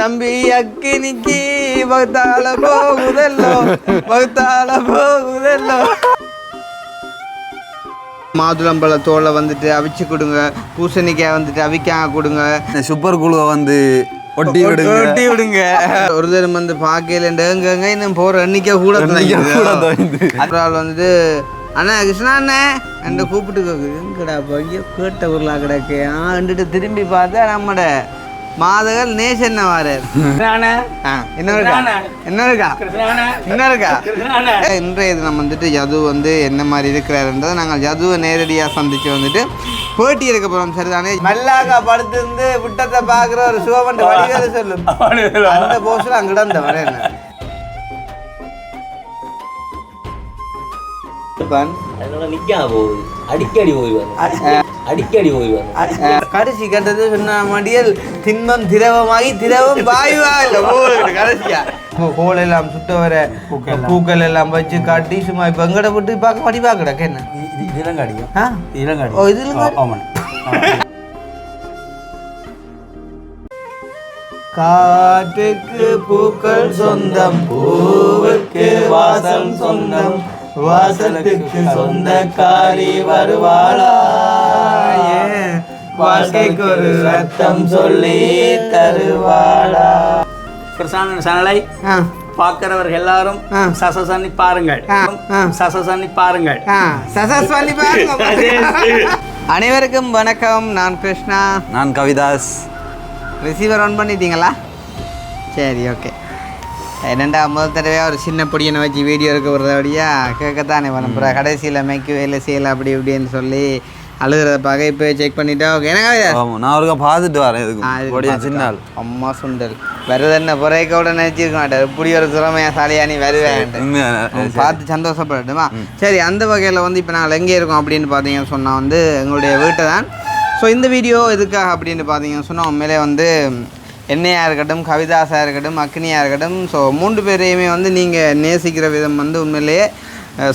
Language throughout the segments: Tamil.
தம்பி அக்கினிக்கு பக்தால போகுதல்லோ பக்தால போகுதல்லோ. மாதுளம்பழ தோலை வந்துட்டு அவிச்சு கொடுங்க, பூசணிக்காய் வந்துட்டு அவிக்காம கொடுங்க, சூப்பர் குழுவை வந்து ஒட்டி விடுங்க. ஒரு தரம் வந்து பார்க்கலங்க இன்னும் போற எண்ணிக்கை கூட அப்புறம் வந்துட்டு அண்ணா கிருஷ்ணா அண்ணே என்கிட்ட கூப்பிட்டு எங்கடா பையன் கேட்ட ஊர்லா கிடக்கு ஆண்டுட்டு திரும்பி பார்த்தா நம்மட மாதகள் நேசன் வாரர். இன்றைய நம்ம வந்துட்டு யது வந்து என்ன மாதிரி இருக்கிறாருன்றதை நாங்கள் யதுவை நேரடியாக சந்திச்சு வந்துட்டு போட்டி எடுக்க போறோம். சரிதானே? மல்லாக்கா படுத்து இருந்து விட்டத்தை பார்க்குற ஒரு சிவமண்ட வடிவேல சொல்லும் அந்த போஸ்ட்ல அங்கிட்ட அந்த வர என்ன கடைசி கட்டது சொன்ன மடியல் திண்மம் திரவமாகி திரவம் வாயுவா இல்ல கடைசியா கோல் எல்லாம் சுட்ட வர பூக்கள் எல்லாம் வச்சு காட்டி சும்மா இப்ப எங்கட போட்டு பார்க்க படி பார்க்கடக்க என்ன காட்டுக்கு பூக்கள் சொந்தம், பூவுக்கு வாசம் சொந்தம், வாசத்துக்கு சொந்தக்காரி வருவாளா, வாழ்க்கைக்கு ஒரு சத்தம் சொல்லி தருவாளா. சேனலை பார்க்கிறவர்கள் எல்லாரும் சசசன்னி பாருங்கள், சசசன்னி பாருங்கள், சசசன்னி பாருங்க. அனைவருக்கும் வணக்கம். நான் கிருஷ்ணா. நான் கவிதாஸ். ரிசீவர் ஆன் பண்ணிட்டீங்களா? சரி, ஓகே. என்னண்டா முதல் தடவையாக ஒரு சின்ன பொடியனை வச்சு வீடியோ எடுக்க விடுறபடியா கேட்கத்தானே பண்ண கடைசியில் மேய்க்கு வேலை செய்யலை அப்படி இப்படின்னு சொல்லி அழுகிறத பார்க்க இப்போ செக் பண்ணிட்டா ஓகே. எனக்கு நான் ஒருக்கா பார்த்துட்டு வரேன். சின்ன அம்மா சுண்டல் வருது என்ன புறைக்க கூட நினச்சிருக்க மாட்டேன். இப்படி ஒரு திறமையாக சாலியா நீ வருவேன் பார்த்து சந்தோஷப்படட்டுமா? சரி, அந்த வகையில் வந்து இப்போ நாங்கள் எங்கே இருக்கோம் அப்படின்னு பார்த்தீங்கன்னு சொன்னால் வந்து எங்களுடைய வீட்டை தான். ஸோ இந்த வீடியோ எதுக்காக அப்படின்னு பார்த்தீங்கன்னு சொன்னால் உண்மையிலே வந்து என்னையாக இருக்கட்டும், கவிதாஸாக இருக்கட்டும், அக்னியாக இருக்கட்டும், ஸோ 3 பேரையுமே வந்து நீங்கள் நேசிக்கிற விதம் வந்து உண்மையிலேயே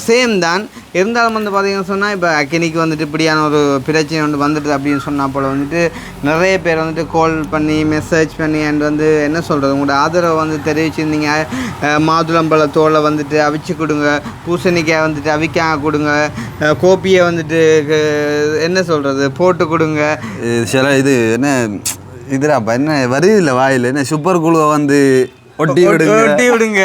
சேம் தான். இருந்தாலும் வந்து பார்த்தீங்கன்னு சொன்னால் இப்போ அக்னிக்கு வந்துட்டு இப்படியான ஒரு பிரச்சனை ஒன்று வந்துடுது அப்படின்னு சொன்னால் போல் வந்துட்டு நிறைய பேர் வந்துட்டு கால் பண்ணி மெசேஜ் பண்ணி அண்ட் வந்து என்ன சொல்கிறது உங்களோட ஆதரவை வந்து தெரிவிச்சிருந்தீங்க. மாதுளம்பழ தோலை வந்துட்டு அவிச்சு கொடுங்க, பூசணிக்காய் வந்துட்டு அவிக்காம கொடுங்க, கோப்பியை வந்துட்டு என்ன சொல்கிறது போட்டு கொடுங்க. சில இது என்ன இதுடாப்பா என்ன வருது இல்லை வாயில் என்ன சூப்பர் குழுவை வந்து ஒட்டி விடுங்க.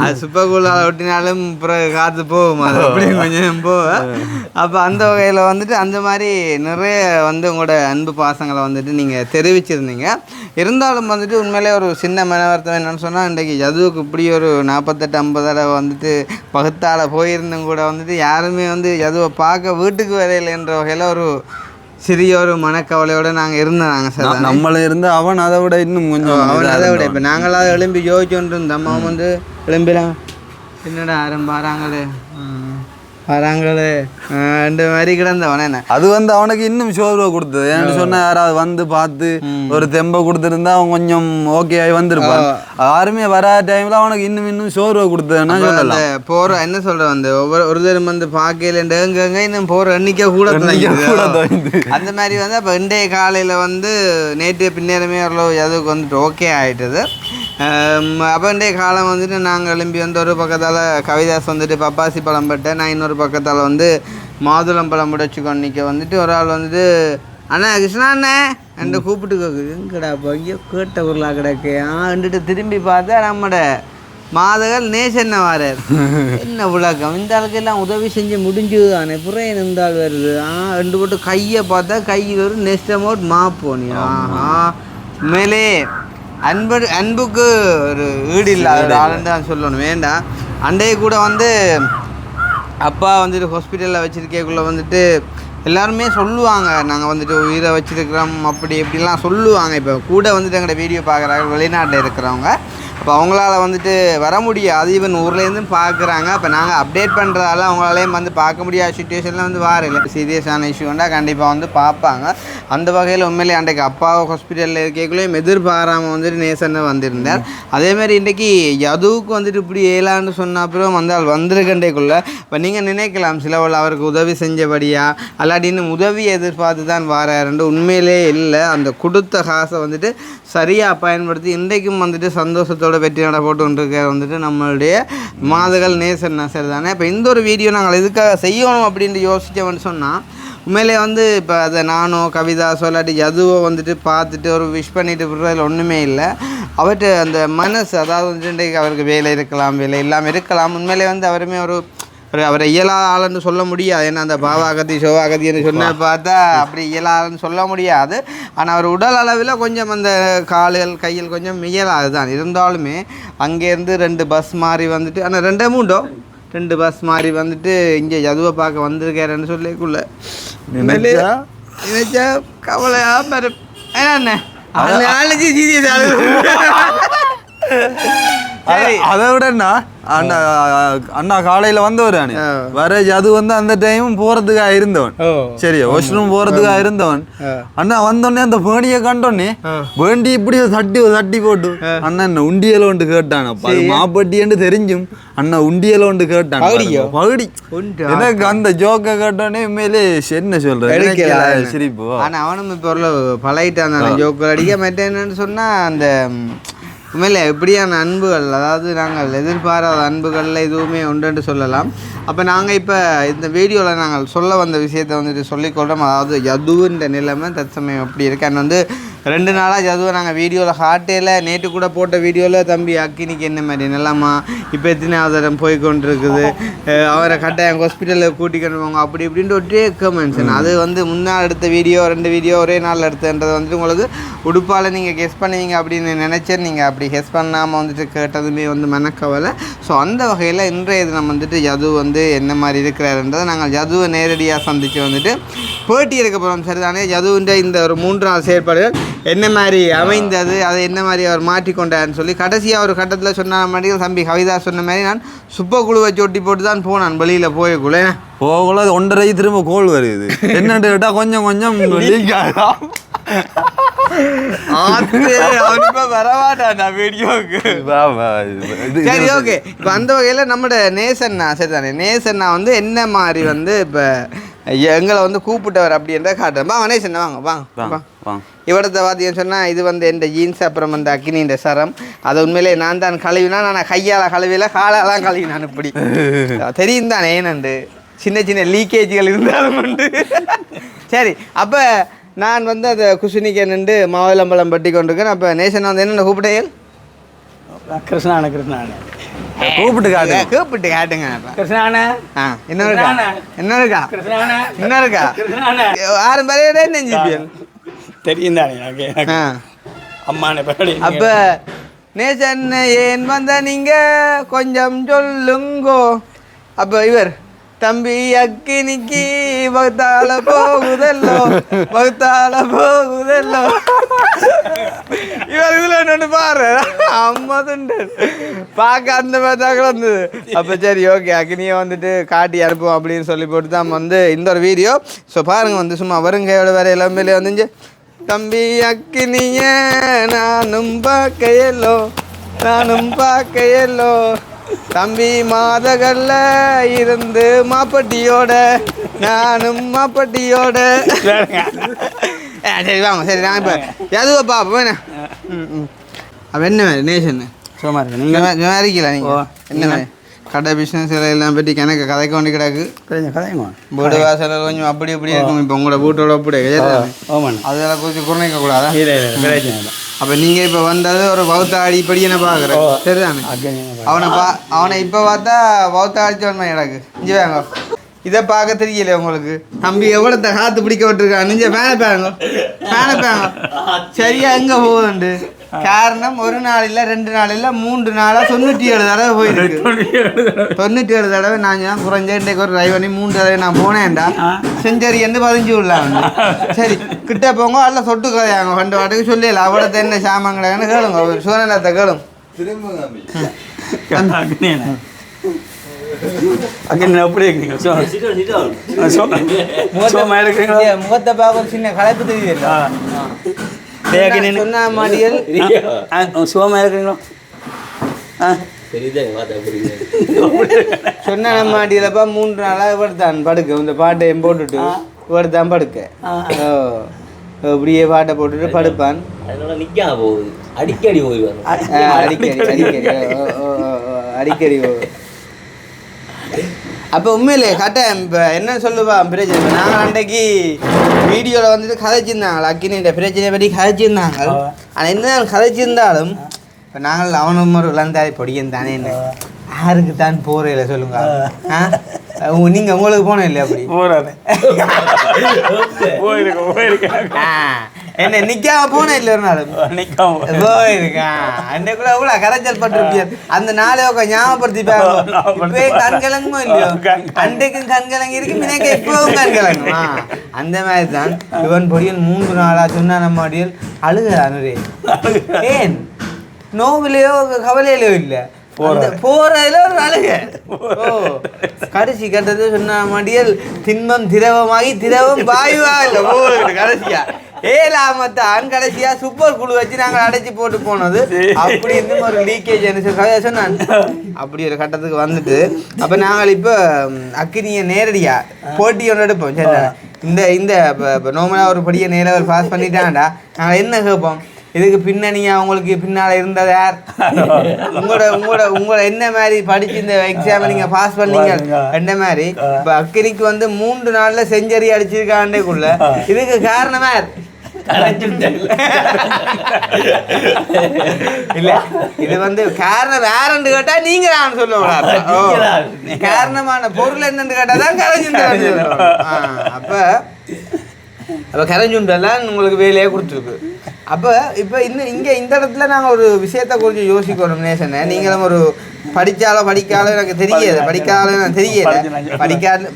அது சூப்பர் குழுவால் ஒட்டினாலும் அப்புறம் காற்று போகும், அது அப்படி கொஞ்சம் போகும். அப்போ அந்த வகையில் வந்துட்டு அந்த மாதிரி நிறைய வந்து உங்களோட அன்பு பாசங்களை வந்துட்டு நீங்கள் தெரிவிச்சிருந்தீங்க. இருந்தாலும் வந்துட்டு உண்மையிலே ஒரு சின்ன மனவர்த்தம் என்னென்னு சொன்னால் இன்றைக்கு யதுவுக்கு இப்படி ஒரு 48-50 தடவை வந்துட்டு பகுத்தால் போயிருந்தும் கூட வந்துட்டு யாருமே வந்து யதுவை பார்க்க வீட்டுக்கு வரையில்லைன்ற வகையில் ஒரு சிறிய ஒரு மனக்கவலையோடு நாங்கள் இருந்தோம். நாங்கள் சார் நம்மளை இருந்து அவன் அதை விட இன்னும் கொஞ்சம் அவன் அதை விட இப்போ நாங்களாவது எழும்பி யோசிச்சோன்ட்டு இருந்தோம். அவன் வந்து எழும்பிலாம் என்னடா ஆரம்பாராங்களே வராங்களே ரெண்டு மாதிரி கிடந்தவன என்ன அது வந்து அவனுக்கு இன்னும் சோர்வை கொடுத்தது. ஏன்னு சொன்னால் யாராவது வந்து பார்த்து ஒரு தெம்பை கொடுத்துருந்தா அவன் கொஞ்சம் ஓகே ஆகி வந்திருப்பான். யாருமே வராத டைமில் அவனுக்கு இன்னும் சோர்வை கொடுத்ததுன்னா சொல்லலாம். போகிற என்ன சொல்கிறேன் வந்து ஒரு தரம் வந்து பார்க்கலங்க இன்னும் போகிற எண்ணிக்கை கூட அந்த மாதிரி வந்து அப்போ இன்றைய காலையில் வந்து நேற்று பின்னேறமே எதுக்கு வந்துட்டு ஓகே ஆகிட்டது. அப்போ இன்றைய காலம் வந்துட்டு நாங்கள் எழும்பி வந்து ஒரு பக்கத்தால் கவிதாஸ் வந்துட்டு பப்பாசி பழம் பட்டேன், நான் இன்னொரு பக்கத்தால் வந்து மாதுளம்பழம் முடிச்சுக்கோ. இன்றைக்கி வந்துட்டு ஒரு ஆள் வந்துட்டு அண்ணா கிருஷ்ணா அண்ணே என்கிட்ட கூப்பிட்டு எங்கடா பையன் கேட்ட ஊர்லா கிடக்கு ஆண்டுட்டு திரும்பி பார்த்தா நம்மட மாதகள் நேசன் வாரர். என்ன விளக்கம் இந்த ஆளுக்கு எல்லாம் உதவி செஞ்சு முடிஞ்சு தானே புறைய இந்த ஆள் வருது. ரெண்டு போட்டு கையை பார்த்தா கையில் ஒரு நெக்ஸ்ட் அமௌண்ட் மாப்போனி. மேலே அன்புக்கு ஒரு ஈடு இல்லாத ஆளுன்னு தான் சொல்லணும். வேண்டாம் அண்டையை கூட வந்து அப்பா வந்துட்டு ஹாஸ்பிட்டலில் வச்சுருக்கக்குள்ளே வந்துட்டு எல்லாருமே சொல்லுவாங்க நாங்கள் வந்துட்டு உயிரை வச்சுருக்கிறோம் அப்படி எப்படிலாம் சொல்லுவாங்க. இப்போ கூட வந்துட்டு எங்களோட வீடியோ பார்க்குறாங்க வெளிநாட்டில் இருக்கிறவங்க. இப்போ அவங்களால வந்துட்டு வர முடியாது, ஈவன் ஊர்லேருந்து பார்க்குறாங்க. அப்போ நாங்கள் அப்டேட் பண்ணுறதால அவங்களாலையும் வந்து பார்க்க முடியாத சுச்சுவேஷனில் வந்து இல்லை சீரியஸான இஷ்யூண்டா கண்டிப்பாக வந்து பார்ப்பாங்க. அந்த வகையில் உண்மையிலே அன்றைக்கு அப்பாவை ஹாஸ்பிட்டலில் இருக்கக்குள்ளேயும் எதிர்பாராமல் வந்துட்டு நேசன்னு வந்திருந்தார். அதேமாதிரி இன்றைக்கி யதுவுக்கு வந்துட்டு இப்படி ஏலான்னு சொன்ன அப்புறம் வந்தால் வந்திருக்கண்டேக்குள்ளே இப்போ நீங்கள் நினைக்கலாம் சிலவள் அவருக்கு உதவி செஞ்சபடியா அல்லாட்டின்னு உதவியை எதிர்பார்த்து தான் வாராருண்டு. உண்மையிலே இல்லை, அந்த கொடுத்த காசை வந்துட்டு சரியாக பயன்படுத்தி இன்றைக்கும் வந்துட்டு சந்தோஷத்தோட வெற்றி நட போட்டு கொண்டிருக்க வந்துட்டு நம்மளுடைய மாதகள் நேசன் நசர் தானே. இப்போ இந்த ஒரு வீடியோ நாங்கள் எதுக்காக செய்யணும் அப்படின்ட்டு யோசித்தோம்னு சொன்னால் உண்மையிலே வந்து இப்போ அதை நானோ கவிதா சொல்லாட்டி எதுவோ வந்துட்டு பார்த்துட்டு ஒரு விஷ் பண்ணிட்டு விடுறதுல ஒன்றுமே இல்லை. அவர்கிட்ட அந்த மனசு, அதாவது வந்துட்டு இன்றைக்கு அவருக்கு வேலை இருக்கலாம், வேலை இல்லாமல் இருக்கலாம். உண்மையிலே வந்து அவருமே அவரை இயலாத ஆளுன்னு சொல்ல முடியாது. ஏன்னா அந்த பாவாகதி சோவாகதின்னு சொன்ன பார்த்தா அப்படி இயலாதுன்னு சொல்ல முடியாது. ஆனால் அவர் உடல் அளவில் கொஞ்சம் அந்த கால்கள் கையில் கொஞ்சம் இயலாது தான். இருந்தாலுமே அங்கேருந்து 2 பஸ் மாறி வந்துட்டு, ஆனால் 2 பஸ் மாறி வந்துட்டு இங்கே எதுவை பார்க்க வந்திருக்காருன்னு சொல்லிக்குள்ள நினைச்சா கவலையா என்ன அதை விடண்ணா அண்ணா காலையில வந்தவர் வர அது வந்து அந்த டைமும் போறதுக்காக இருந்தவன். சரியா வாஷ்ரூம் போறதுக்காக இருந்தவன். அண்ணா வந்தோடனே அந்த பேணியை கண்டோடனே வேண்டி இப்படி தட்டி போட்டு அண்ணா என்ன உண்டியல ஒன்று கேட்டான். மாப்பட்டின்னு தெரிஞ்சும் அண்ணா உண்டியல ஒன்று கேட்டான். பகுடி எனக்கு அந்த ஜோக்க கேட்டோடனே உண்மையிலே என்ன சொல்றேன் சிரிப்பு. ஆனா அவனும் இப்ப பழகிட்டான் ஜோக்கு அடிக்க மாட்டேன்னு சொன்னா அந்த உண்மையிலே எப்படியான அன்புகள், அதாவது நாங்கள் எதிர்பாராத அன்புகளில் எதுவுமே உண்டுன்னு சொல்லலாம். அப்போ நாங்கள் இப்போ இந்த வீடியோவில் நாங்கள் சொல்ல வந்த விஷயத்தை வந்துட்டு சொல்லிக்கொள்கிறோம். அதாவது யதுன்ற நிலைமை தற்சமயம் எப்படி இருக்கு. அண்ட் வந்து 2 நாளாக யதுவை நாங்கள் வீடியோவில் ஹாட்டேல நேற்று கூட போட்ட வீடியோவில் தம்பி அக்கினிக்கு என்ன மாதிரி நிலமா இப்போ எத்தனை போய் கொண்டிருக்குது, அவரை கட்டாயம் ஹாஸ்பிட்டலில் கூட்டிக்கிட்டு போங்க அப்படி இப்படின்ட்டு ஒரே கமெண்ட்ஸ். அது வந்து முன்னால் எடுத்த வீடியோ 2 வீடியோ ஒரே நாளில் எடுத்தன்றது வந்துட்டு உங்களுக்கு உடுப்பால் நீங்கள் கெஸ் பண்ணுவீங்க அப்படின்னு நினச்சேன். நீங்கள் அப்படி கெஸ் பண்ணாமல் வந்துட்டு கேட்டதுமே வந்து மனக்கவலை. ஸோ அந்த வகையில் இன்றைய தினம் வந்துட்டு யது வந்து என்ன மாதிரி இருக்கிறாருன்றதை நாங்கள் யதுவை நேரடியாக சந்தித்து வந்துட்டு பேட்டி எடுக்க போகிறோம். சரிதானே, யதுன்ற இந்த ஒரு 3 நாள் செயற்பாடுகள் என்ன மாதிரி அமைந்தது, அதை என்ன மாதிரி அவர் மாற்றிக்கொண்டார்னு சொல்லி கடைசியாக ஒரு கட்டத்தில் சொன்ன மாதிரி தம்பி கவிதா சொன்ன மாதிரி நான் சுப்ப குழு வச்சு ஒட்டி போட்டு தான் போனான். வெளியில் போகக்குள்ள 1:30 திரும்ப கோல் வருது. என்னன்னு கேட்டால் கொஞ்சம் வரமாட்டான் வீடியோக்கு. சரி, ஓகே. இப்போ அந்த வகையில் நம்மளோட நேசன்னா சரிதானே, நேசன்னா வந்து என்ன மாதிரி வந்து இப்போ எங்களை வந்து கூப்பிட்டவர் அப்படின்ற காட்டுறேன். நேசன்னா வாங்க இவரத்தை பார்த்தீங்கன்னு சொன்னால் இது வந்து என் ஜீன்ஸ், அப்புறம் வந்து அக்கினின்ற சரம். அது உண்மையிலே நான் தான் கழுவினா, நான் கையால் கழுவில காலாலாம் கழுவினான். இப்படி தெரியும் தானே ஏனண்டு சின்ன லீக்கேஜ்கள் இருந்தாலும் உண்டு. சரி, அப்போ நான் வந்து அதை குசுனிக்க நின்று மாவிளம்பழம் பட்டி கொண்டிருக்கேன். அப்போ நேசன் வந்து என்னென்ன கூப்பிட்டேன் கிருஷ்ணான கூப்பிட்டு காட்டுங்க. கிருஷ்ணான என்ன இருக்கா யாரும் பரையடே நெஞ்சிப்பியல் தெரியும் தானே அம்மான பரடி. அப்போ நேசன் ஏன் வந்த நீங்க கொஞ்சம் சொல்லுங்கோ. அப்போ இவர் தம்பி அக்கினிக்கு வகுத்தால போகுதல்லோ இவர் இதுல என்னன்னு பாரு அம்மா துண்டு பார்க்க அந்த மாதிரி தான் வந்தது. அப்போ சரி, ஓகே, அக்கினியை வந்துட்டு காட்டி அனுப்புவோம் அப்படின்னு சொல்லி போட்டு தான் வந்து இந்த ஒரு வீடியோ. ஸோ பாருங்க, வந்து சும்மா வருங்கையோட வேற எல்லாமே வந்துச்சு. தம்பி அக்கினிய நானும் பார்க்கையல்லோ தம்பி மாதகல்ல இருந்து மாப்பட்டியோட நானும் மாப்பட்டியோட. சரி வாங்க, சரி நான் இப்போ எதுவோ பார்ப்போம். என்ன அப்போ என்ன நேஷன் சும்மா இருக்கு நீங்கள் இருக்கல நீங்கள் என்ன கடை பிஸ்னஸ் எல்லாம் பற்றி கணக்கு கதைக்க வேண்டி கிடக்கு. கதைங்க வீடு வாசல் கொஞ்சம் அப்படி இப்படி இருக்கும். இப்போ உங்களோட வீட்டோட அப்படி அதெல்லாம் கொஞ்சம் குறைக்க கூடாதா? அப்போ நீங்கள் இப்போ வந்தது ஒரு பௌத்தாடி இப்படி என்ன பார்க்குறேன். சரிதானே, அவனை இப்போ பார்த்தா பௌத்தாடிச்சோன்மை கிடக்கு. இங்கே வாங்க, இதை பார்க்க தெரியல உங்களுக்கு. தம்பி எவ்வளோ காற்று பிடிக்க விட்டுருக்கான். நீங்கள் ஃபேனை பேங்க சரியா எங்கே போகுதுண்டு. காரணம் 1 நாள் இல்லை 2 நாள் இல்லை 3 நாளாக 97 தடவை போயிருக்கு. 97 தடவை நான் தான் குறைஞ்ச இன்றைக்கு ஒரு டிரைவ் பண்ணி 3 தடவை நான் போனேன்டா. செஞ்சரி வந்து 15 விடலாம். சரி கிட்ட போங்க, அல்ல சொட்டு கதையாங்க 2 வாட்டுக்கு சொல்லல. அவ்வளோத்த என்ன சாமான் கிடையாதுன்னு கேளுங்க, சுதநலத்தை கேளும். அக்கா எப்படி இருக்கீங்க சோமா இருக்கிறீங்களா முகத்தை பார்க்க சின்ன கலப்பு தெரியல சொன்ன மாடியல் சோமா இருக்கிறீங்களா சொன்ன மாடியிலப்பா 3 நாளா இவர்தான் படுக்க இந்த பாட்டை போட்டுட்டு இவர்தான் படுக்க இப்படியே பாட்டை போட்டுட்டு படுப்பான் அடிக்கடி போய் வரும் அடிக்கடி அப்போ உண்மையிலே கட்டாயம் இப்போ என்ன சொல்லுவா பிரச்சனை நாங்கள் அன்றைக்கு வீடியோவில் வந்துட்டு கதைச்சிருந்தாங்களா அக்கினின்ற பிரச்சனையை பற்றி கதைச்சிருந்தாங்க ஆனால் என்ன கதைச்சிருந்தாலும் இப்போ நாங்கள் அவனும் ஒரு விளந்தாரி பொடியன் தானே என்ன யாருக்கு தான் போகிறதில்ல சொல்லுங்க நீங்கள் உங்களுக்கு போனோம் இல்லையா அப்படி போறாரு போயிருக்கேன் என்ன நிக்காம போனேன் இல்லை ஒரு நாள் நிக்காம போயிருக்கான் அன்னைக்குள்ள கூட கரைச்சல் பட்டிருப்பியார் அந்த நாளே ஞாபகப்படுத்திப்பாங்க கண்கலங்குமோ இல்லையோ அன்றைக்கும் கண்கலங்கி இருக்கு மினக்க இப்பவும் கண்கலங்குமா அந்த மாதிரி தான் இவன் பொடியன் 3 நாளா சொன்ன நம்மடியல் அழுகிறானே ஏன் நோவிலையோ கவலையிலையோ இல்லை போறதுல ஒரு அழுக கடைசி கட்டத்தை சொன்ன மாடியல் திண்மம் திரவமாகி திரவம் வாயுவா இல்லை கடைசியா ஏழாமத்தான் கடைசியா சூப்பர் குழு வச்சு நாங்கள் அடைச்சி போட்டு போனது அப்படி இருந்து ஒரு லீக்கேஜ் சொன்னான் அப்படி ஒரு கட்டத்துக்கு வந்துட்டு அப்ப நாங்கள் இப்போ அக்கினியை நேரடியா போட்டியோட எடுப்போம் சரி இந்த இந்த நோமலா ஒரு படியை நேரம் பாஸ் பண்ணிட்டான்டா நாங்கள் என்ன கேட்போம் இதுக்கு பின்னணியா உங்களுக்கு பின்னால இருந்தது யார் உங்களோட என்ன மாதிரி படிச்சு இந்த எக்ஸாம் நீங்க பாஸ் பண்ணீங்க என்ன மாதிரி இப்ப அக்கினிக்கு வந்து 3 நாள்ல செஞ்சரி அடிச்சிருக்காண்டேக்குள்ள இதுக்கு காரணமா இல்ல இது வந்து காரணம் வேறன்னு கேட்டா நீங்க தான் சொல்லுவாங்க காரணமான பொருள் என்னன்னு கேட்டாதான் கரைஞ்சுண்டு அப்ப கரைஞ்சுண்டெல்லாம் உங்களுக்கு வேலையே கொடுத்துருக்கு அப்போ இப்போ இன்னும் இங்கே இந்த இடத்துல நாங்கள் ஒரு விஷயத்த கொஞ்சம் யோசிக்கணும் நேசனை நீங்களும் ஒரு படிக்காலும் எனக்கு தெரியல படிக்காலும் எனக்கு தெரியல படிக்காது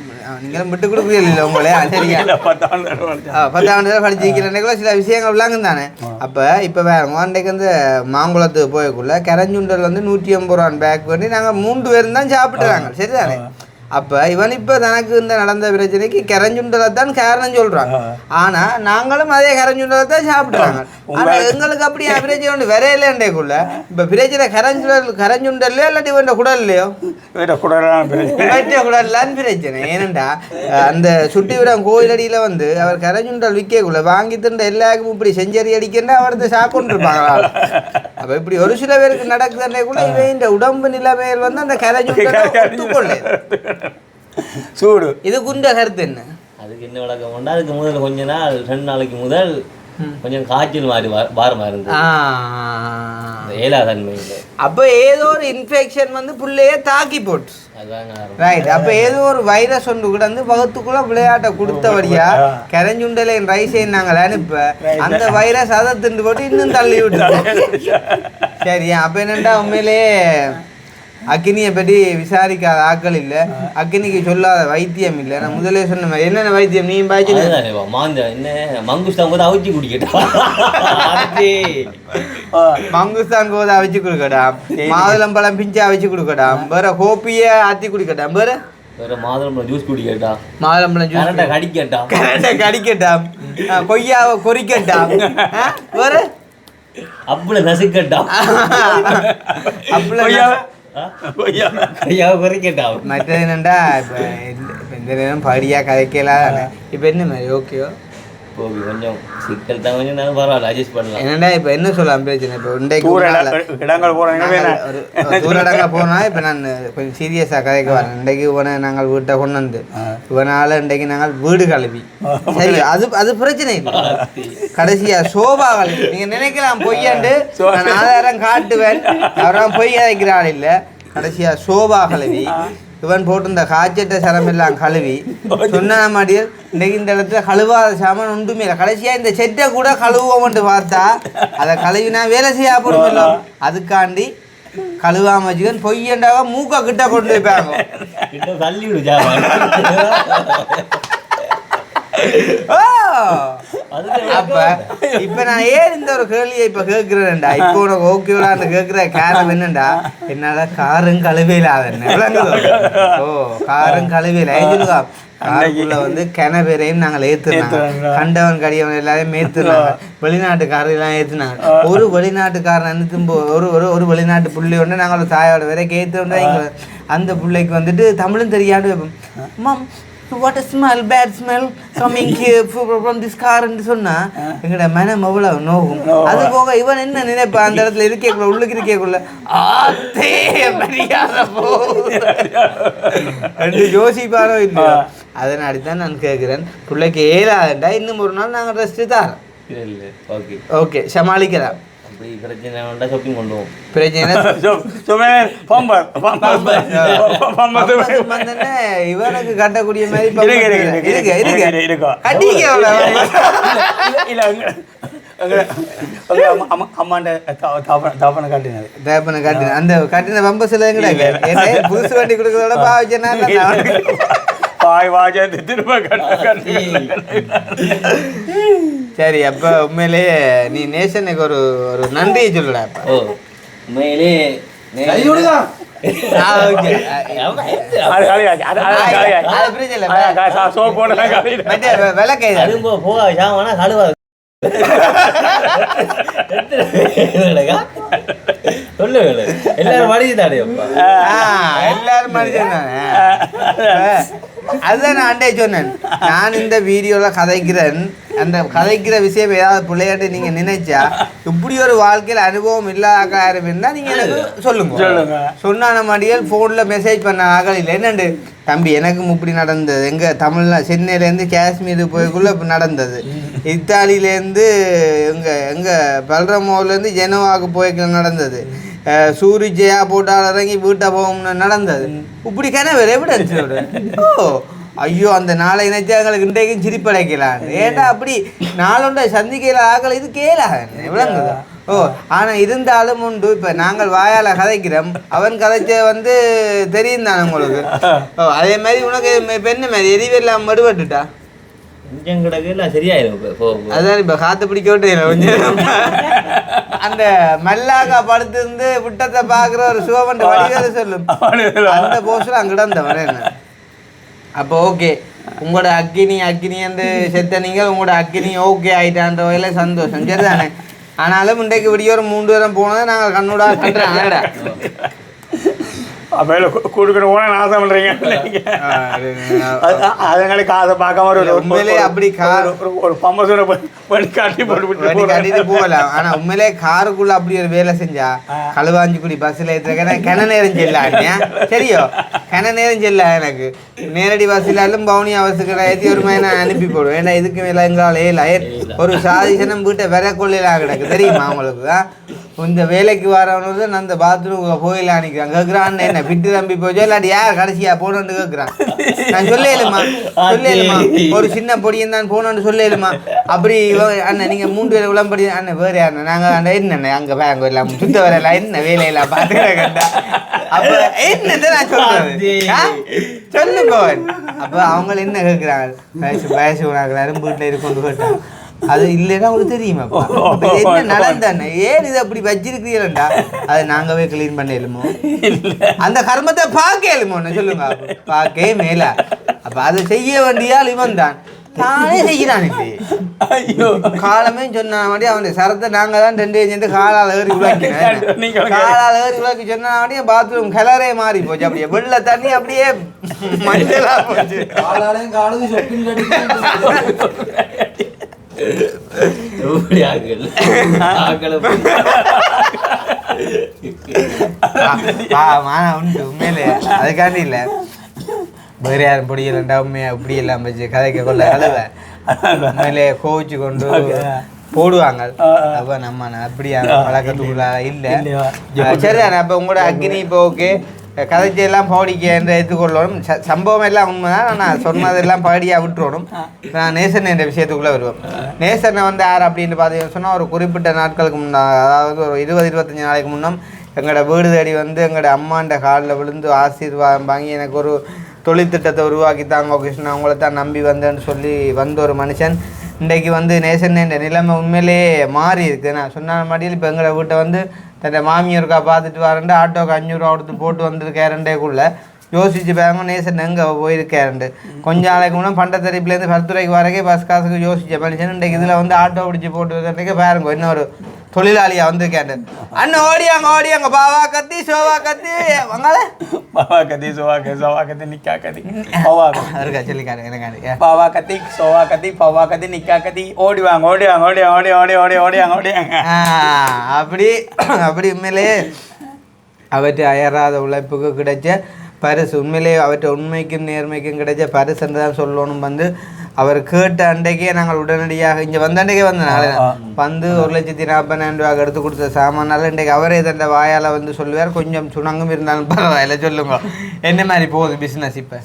நீங்களும் விட்டு கொடுக்குறீங்க இல்லை உங்களே சரியா 10 ஆண்டு படிச்சிருக்கிறேன் சில விஷயங்கள் விளாங்க தானே அப்போ இப்போ வேறு அன்றைக்கு வந்து மாங்குளத்துக்கு போயக்குள்ள கரைஞ்சுண்டல் வந்து 150 ரூபான் பேக் பண்ணி நாங்கள் 3 பேரும் தான் சாப்பிட்டுறாங்க சரிதானே அப்போ இவன் இப்போ தனக்கு இந்த நடந்த பிரச்சனைக்கு கரைஞ்சுண்டலை தான் காரணம் சொல்கிறாங்க ஆனால் நாங்களும் அதே கரைஞ்சுண்டலை தான் சாப்பிட்றாங்க ஆனால் எங்களுக்கு அப்படி பிரச்சனை ஒன்று விரையிலேண்டேக்குள்ள இப்போ பிரச்சனை கரைஞ்சுண்டல்லையோ இல்லாட்டி இவன் குடல்லையோ குடல்லான்னு பிரச்சனை ஏனண்டா அந்த சுட்டிவிடம் கோயிலடியில் வந்து அவர் கரைஞ்சுண்டல் விற்கக்குள்ள வாங்கி தின்ற எல்லாருக்கும் இப்படி செஞ்சரி அடிக்கின்றா அவரது சாப்பிட்டு இருப்பாங்களா அப்போ இப்படி ஒரு சில பேருக்கு நடக்குதுன்றேக்குள்ள இவன் இந்த உடம்பு நிலைமையில் வந்து அந்த கரைஞ்சுண்டலை ஒத்துக்கொள்ளு சூடு இது குண்ட கருத்து என்ன அதுக்கு என்ன விளக்கம் உண்டா அதுக்கு முதல்ல கொஞ்ச நாள் 2 நாளைக்கு முதல் கொஞ்சம் காய்ச்சல் மாதிரி பாரமா இருந்தது 7ஆம் தன்மையில் அப்போ ஏதோ ஒரு இன்ஃபெக்ஷன் வந்து புள்ளையே தாக்கி போட்டு ரைட் அப்போ ஏதோ ஒரு வைரஸ் ஒன்று கூட வந்து வகுத்துக்குள்ள விளையாட்டை கொடுத்தபடியா கரைஞ்சுண்டலை ரைஸை நாங்கள் அனுப்ப அந்த வைரஸ் அதை திண்டு போட்டு இன்னும் தள்ளி விட்டு சரியா அப்போ என்னண்டா உண்மையிலேயே அக்கினியை பற்றி விசாரிக்காத ஆக்கள் இல்லை அக்கினிக்கு சொல்லாத வைத்தியம் இல்லை நான் முதலே சொன்ன மாதிரி என்னென்ன வைத்தியம் நீ பாய்ச்சி மங்குஸ்தான் கூட அவிச்சு குடிக்கட்டா மங்குஸ்தான் கோதை அவிச்சு கொடுக்கட்டாம் மாதுளம்பழம் பிஞ்சு அவிச்சு கொடுக்கட்டாம் வேற கோப்பியை ஆற்றி குடிக்கட்டாம் வேற மாதுளம்பழம் ஜூஸ் குடிக்கட்டாம் மாதுளம்பழம் ஜூஸ் கடிக்கட்டாம் கடிக்கட்டாம் கொய்யாவை கொறிக்கட்டாம் வேற அப்பள நசுக்கட்டாம் மற்றது என்னண்டா இப்போ இந்த நேரம் படியா கதைக்கலாம் இப்போ என்ன மாதிரி ஓகேயோ கொஞ்சம் சிக்கல் தான் கொஞ்சம் நாங்கள் பரவாயில்ல அட்ஜஸ்ட் பண்ணலாம் என்னடா இப்போ என்ன சொல்லலாம் பிரச்சனை இப்போ இன்றைக்கு இடங்கள் போகிறோம் ஒரு இடங்கள் போனால் இப்போ நான் கொஞ்சம் சீரியஸாக கதைக்க வரேன் இன்றைக்கு போன நாங்கள் வீட்டை கொண்டு வந்து இவனால் இன்றைக்கு நாங்கள் வீடு கழுவி சரி அது பிரச்சனை இல்லை கடைசியாக சோபா கழுவி நீங்கள் நினைக்கலாம் பொய்யாண்டு நான் ஆதாரம் காட்டுவேன் அவரெல்லாம் பொய் கதைக்கிற ஆள் இல்லை கடைசியாக சோபா கழுவி இவன் போட்டு இந்த காய்ச்சட்ட சரமெல்லாம் கழுவி சொன்ன மாட்டியல் இன்னைக்கு இந்த இடத்துல கழுவாத சாமான் ஒன்றுமே இல்லை கடைசியாக இந்த செட்டை கூட கழுவோம்ட்டு பார்த்தா அதை கழுவினா வேலை செய்ய போடுமில்ல அதுக்காண்டி கழுவாம வச்சுக்கன்னு பொய்யண்டாக மூக்க கிட்ட கொண்டு வைப்பாங்க அப்ப இப்ப நான் ஏன் இந்த ஒரு கேள்வியை இப்ப கேட்கிறேன்டா, இப்போ உனக்கு ஓகேவா கேட்கிற காரணம் என்னண்டா, என்னால காரும் கழுவையில காரும் கழுவையில சொல்லுவா காருக்குள்ள வந்து கிணவரையும் நாங்கள் ஏத்துனாங்க, கண்டவன் கடியவன் எல்லாரையும் ஏத்துனாங்க, வெளிநாட்டுக்காரர் எல்லாம் ஏத்துனாங்க. ஒரு வெளிநாட்டுக்காரன் அனுத்தும் ஒரு வெளிநாட்டு புள்ளி ஒன்று நாங்கள் ஒரு தாயோட வரைக்கும் ஏற்றுண்டா அந்த பிள்ளைக்கு வந்துட்டு தமிழும் தெரியாது. Ma'am what a smell, bad smell coming here from this car ன்னு சொன்னா எங்கட மனம் எவ்வளவு நோகும். அது போக இவன் என்ன நினைப்பா, அந்த இடத்துல இருக்கேக்குள்ள உள்ளுக்கு இருக்கேக்குள்ள ஆத்தே மரியாதை போன்னு யோசிப்பானோ இல்லையோ. அதனாடிதான் நான் கேட்கிறேன், பிள்ளைக்கு ஏழாதண்டா இன்னும் ஒரு நாள் நாங்கள் ரெஸ்ட் தாரோம். ஓகே சமாளிக்கலாம். பிரச்சனை வேண்டாம், ஷாப்பிங் பண்ணுவோம். பிரச்சனை இவனுக்கு கட்டக்கூடிய மாதிரி அந்த கட்டின பம்பஸ்ல புதுசு வண்டி கொடுக்கறதோட பாவச்சனா சரி. அப்ப உண்மையிலேயே நீ நேசனுக்கு ஒரு ஒரு நன்றியை சொல்லுடா. உண்மையிலே எல்லாரும் அதுதான் நான் அண்டே சொன்னேன். நான் இந்த வீடியோல கதைக்கிறேன், அந்த கதைக்கிற விஷயம் ஏதாவது பிள்ளையாட்டு நீங்க நினைச்சா இப்படி ஒரு வாழ்க்கையில் அனுபவம் இல்லாத யாரும் இருந்தால் நீங்க எனக்கு சொல்லுங்க. சொன்னான மாடியல் ஃபோனில் மெசேஜ் பண்ண ஆகல என்னண்டு தம்பி எனக்கும் இப்படி நடந்தது, எங்கள் சென்னையிலேருந்து காஷ்மீர் போய்க்குள்ளே நடந்தது, இத்தாலியிலேருந்து எங்கள் பல்ரமோவிலேருந்து ஜெனோவாவுக்கு போய்க்குள்ள நடந்தது, சூரிஜயா போட்டால் இறங்கி வீட்டை போகணும்னு நடந்தது. இப்படி கனவு எவிடன்ஸ். ஓ ஐயோ அந்த நாளை நினைச்சா எங்களுக்கு இன்றைக்கும் சிரிப்படைக்கலாம். ஏன்டா அப்படி நாளொன்றை சந்திக்கையில் ஆகலை இது கேளாக விளங்குதா? ஓ ஆனால் இருந்தாலும் உண்டு. இப்போ நாங்கள் வாயால் கதைக்கிறோம், அவன் கதைச்ச வந்து தெரியும் தானே உங்களுக்கு. ஓ அதே மாதிரி உனக்கு பெண்ணு மாதிரி எரிவெல்லாம் மடுபட்டுட்டா கொஞ்சம் கிடக்கு சரியாயிடும். அதான் இப்போ காற்று பிடிக்க விட்டு கொஞ்சம் அந்த மல்லாக்கா படுத்திருந்து விட்டத்தை பார்க்குற ஒரு சிவமண்டு வடிவேல சொல்லும் அந்த போஸ்டில் அங்கிட்ட வந்தவன் என்ன. அப்போ ஓகே உங்களோட அக்கினி என்று செத்த நீங்கள் உங்களோட அக்கினி ஓகே ஆகிட்டான்ற வகையில் சந்தோஷம் சரிதானே. ஆனாலும் இன்றைக்கு விடிய ஒரு 3 வாரம் போனதை நாங்கள் கண்ணூடா கட்டுறாங்கடா. நாசம் பண்றீங்க அதுங்களுக்கு காசை பார்க்காம உண்மையிலே அப்படி ஒரு பம்பசூரை கட்டிட்டு போகலாம். ஆனா உண்மையிலே காருக்குள்ள அப்படி ஒரு வேலை செஞ்சா களுவாஞ்சிக்குடி பஸ்ல ஏற்றுக்க கன நேரம் செல்லாங்க சரியோ, கன நேரம் செல்ல எனக்கு நேரடி பஸ்ஸிலும் பவுனி அவசுக்கு ஏற்றி ஒரு மாதிரி நான் அனுப்பி போடுவேன். ஏன்னா இதுக்கு மேல எங்களால் ஏல ஒரு சாதிசனம் வீட்டை விர கொள்ளையிலாம் கிடக்கு தெரியுமா உங்களுக்கு. இந்த வேலைக்கு வரவனு அந்த பாத்ரூம் போயில அனுக்கிறான் கேட்குறான்னு என்ன பிட்டு தம்பி போச்சோ இல்லாட்டி யார் கடைசியா போனோன்னு கேட்குறான். நான் சொல்லேலுமா ஒரு சின்ன பொடியும் தான் போனோன்னு சொல்லேலுமா. அப்படி அண்ணன் நீங்க 3 பேர் உளம்படி அண்ணன் வேறு அண்ணன் நாங்கள் என்னென்ன அங்கே பேங்க் எல்லாம் சுத்த வரலாம் என்ன வேலையெல்லாம் பார்த்துக்கிறேன்டா. அப்ப என்னதான் நான் சொல்றேன் சொல்லுங்க. அப்ப அவங்க என்ன கேட்குறாங்க வயசு உணர்கிறாரு வீட்டில் இருக்கொண்டு கேட்டாங்க. அது இல்லைன்னா உங்களுக்கு தெரியுமா என்ன நடந்தானே ஏன் இது அப்படி வச்சிருக்கிறீங்களா, அதை நாங்கவே கிளீன் பண்ணிடலுமோ அந்த கர்மத்தை பார்க்கலுமோன்னு சொல்லுங்க. பார்க்கவே மேல அப்ப அதை செய்ய வேண்டியால் இவன் தான் தானே செய்கிறான். காலமே சொன்ன மாதிரி அவனுடைய சரத்தை நாங்க தான் 2 சேர்ந்து காலால் ஏறி உருவாக்கினேன். காலால் ஏறி உருவாக்கி சொன்ன மாதிரியே பாத்ரூம் கலரே மாறி போச்சு. அப்படியே வெள்ள தண்ணி அப்படியே மஞ்சளா போச்சு. உண்மையிலே அதுக்காண்டி இல்ல வேற யாரும் பிடிக்கலண்டா உண்மையா இப்படி எல்லாம் வச்சு கதைக்க கொள்ள கலவை உண்மையிலே கோவிச்சு கொண்டு போடுவாங்க. அப்ப நம்ம அப்படியா பழக்கத்துக்குள்ள இல்ல சரிதானே. அப்ப உங்களோட அக்னி இப்போ ஓகே கதைச்செல்லாம் பாடிக்க என்று எடுத்துக்கொள்ளணும். சம்பவம் எல்லாம் உண்மைதான், நான் சொன்னதெல்லாம் பாடியாக விட்டுறணும். நான் நேசன் என்ற விஷயத்துக்குள்ளே வருவோம். நேசனை வந்து யார் அப்படின்னு பார்த்தீங்கன்னு சொன்னால் ஒரு குறிப்பிட்ட நாட்களுக்கு முன்னாடி, அதாவது ஒரு 20-25 நாளைக்கு முன்னம் எங்களோட வீடு தேடி வந்து எங்களோட அம்மாண்ட காலில் விழுந்து ஆசீர்வாதம் வாங்கி எனக்கு ஒரு தொழிற்திட்டத்தை உருவாக்கி தாங்க கிருஷ்ணா அவங்கள தான் நம்பி வந்தேன்னு சொல்லி வந்த ஒரு மனுஷன் இன்றைக்கு வந்து நேசன் என்ற நிலைமை உண்மையிலேயே மாறி இருக்குது. நான் சொன்ன மாதிரியில் இப்போ எங்களை வீட்டை வந்து தன் மாமியாருக்கா பார்த்துட்டு வரேன்ட்டு ஆட்டோக்கு 500 ரூபா கொடுத்து போட்டு வந்திருக்கேரண்டேக்குள்ளே யோசிச்சு பாருங்க நேசன் எங்கே போயிருக்கேரண்டு. கொஞ்சம் நாளைக்கு முன்னே பண்டத்தரிப்புலேருந்து பருத்துறைக்கு வரக்கே பஸ் காசுக்கு யோசிச்ச மனுஷன் இன்றைக்கு இதில் வந்து ஆட்டோ பிடிச்சி போட்டு வரதுக்கே பாருங்க இன்னொரு தொழிலாளியாக வந்திருக்கேன். அண்ணன் ஓடியாங்க பாவா கத்தி சோவா கத்தி வங்காள பாவா கத்தி சோவா கத்தி நிக்கா கத்தி பவா இருக்கா சொல்லிக்காரு எனக்கு பாவா கத்தி சோவா கத்தி பவா கத்தி நிக்கா கத்தி ஓடிவாங்க. அப்படி உண்மையிலே அவற்றை அயராத உழைப்புக்கு கிடைச்ச பரிசு, உண்மையிலே அவற்றை உண்மைக்கும் நேர்மைக்கும் கிடைச்ச பரிசுன்னு தான் சொல்லணும். வந்து அவர் கேட்ட அன்றைக்கே நாங்கள் உடனடியாக இங்கே வந்த அன்றைக்கே வந்தனால வந்து 1,40,000 ரூபாய்க்கு எடுத்து கொடுத்த சாமானால இன்றைக்கு அவரே தந்த வாயால் வந்து சொல்லுவார். கொஞ்சம் சுணங்கும் இருந்தாலும் பரவாயில்ல சொல்லுங்க என்ன மாதிரி போகுது பிஸ்னஸ்? இப்போ